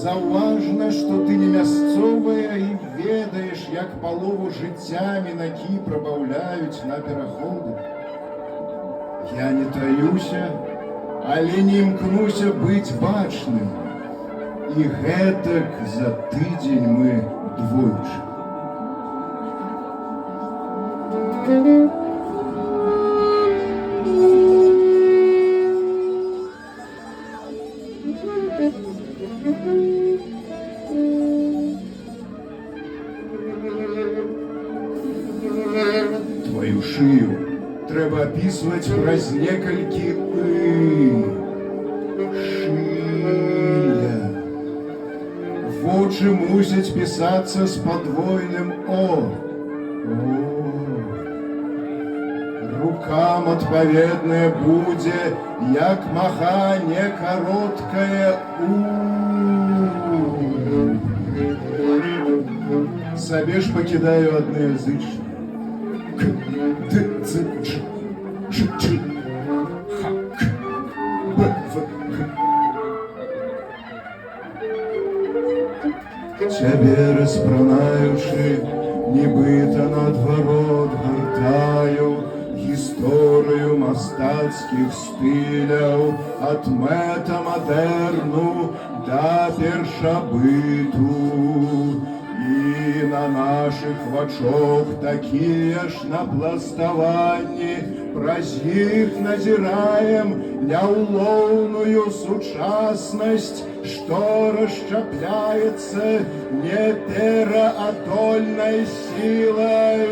Заўважна, што ты не мясцовая і ведаеш, як палову жыцця мінакі прабаўляюць на пераходы. Я не таюся, але не імкнуся быць бачным. І гэтак за тыдзень мы двойчы. Твою шыю трэба апісваць праз некалькі шыя. Вочы мусяць пісацца з падвойным о. Рукам адпаведнае будзе, як маханне кароткае у. Сабе ж пакідаю аднаязычна. К, д, ц, ч, ч, ч, х, к, б, в, к. Цябе распранаючы, нібыта наадварот гартаю гісторыю мастацкіх стыляў ад метамадэрну да першабыту. І на нашых вачох такія ж напластаванні, праз іх назіраем няўлоўную сучаснасць, што расшчапляецца непераадольнай сілай.